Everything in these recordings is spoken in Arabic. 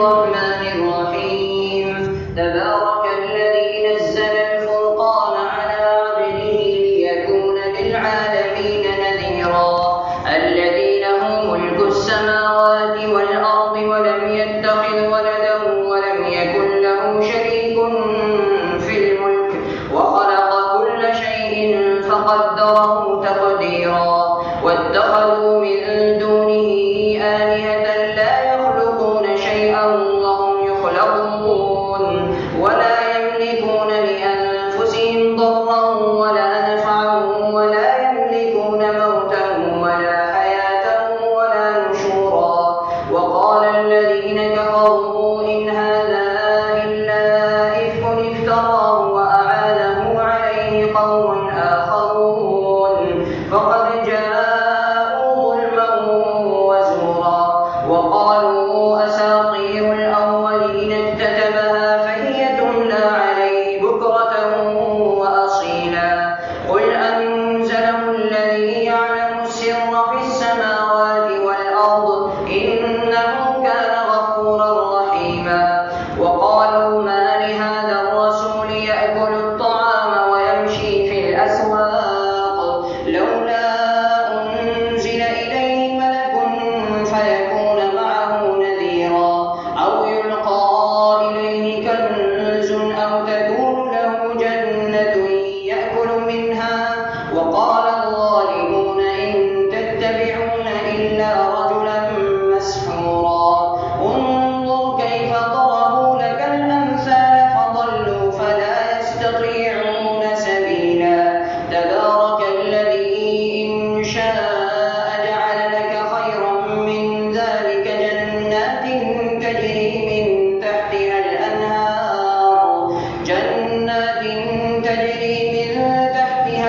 الرحمن الرحيم تبارك الذي نزل الفرقان على عبده ليكون للعالمين نذيرا الذي له ملك السماوات والأرض ولم يتخذ ولدا ولم يكن له شريك في الملك وخلق كل شيء فقدره تقديرا واتخذوا من دونه آلهة لا يخلقون شيئا وهم يخلقون ولا يملكون لأنفسهم ضرا ولا نفعا ولا يملكون موتا ولا حياة ولا نشورا وقال الذين كفروا إن هذا إلا إفك افتراه وأعانه عليه قوم آخرون فقد جاءوا ظلما وزورا وقالوا أساطير الأولين اكتتبها فهي تملى عليه بكرة وأصيلا قل أنزله الذي يعلم السر في السماوات والأرض إنه كان غفورا رحيما وقالوا ما لهذا الرسول يأكل الطعام ويمشي في الأسواق لولا أنزل إليه ملك فيكون معه نذيرا أو يلقى إليه كنز أو تكون له جنة يأكل منها وقال الظالمون إن تتبعون إلا رجلا مسحورا انظر كيف ضربوا لك الأمثال فضلوا فلا يستطيعون سبيلا تبارك الذي إن شاء جعل لك خيرا من ذلك جنات تجري من تحتها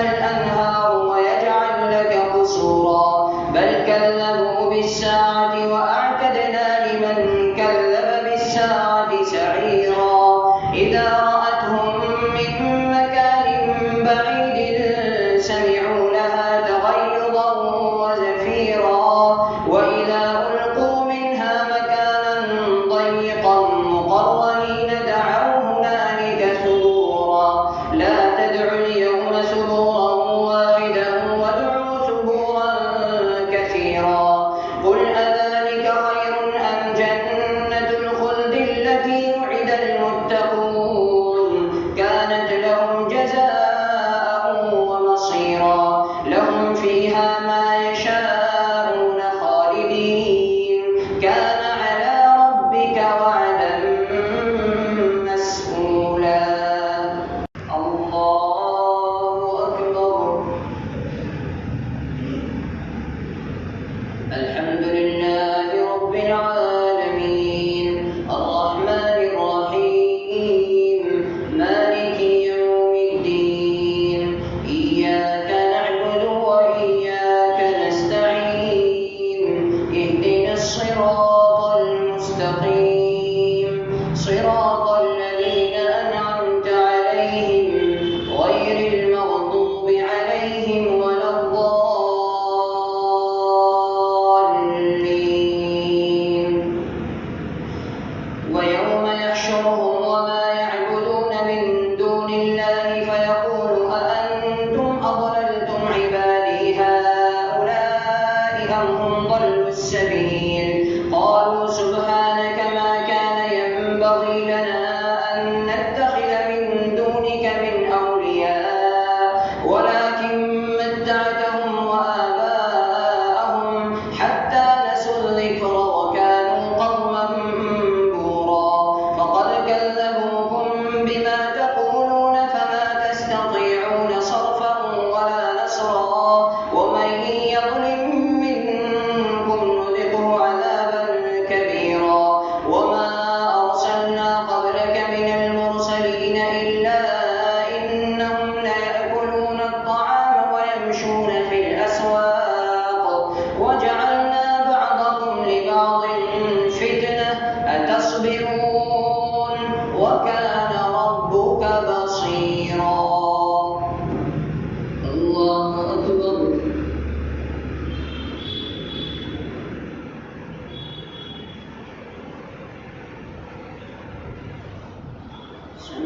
الأنهار ويجعل لك قصورا بل كذبوا بالساعة وأعتدنا لمن كذب بالساعة سعيرا إذا رأتهم من مكان بعيد سمعوا لها تغيظا وزفيرا وإذا ألقوا منها مكانا ضيقا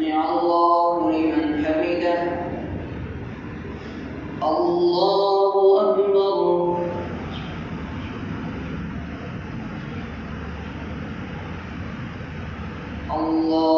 سمع الله لمن حمده الله أكبر الله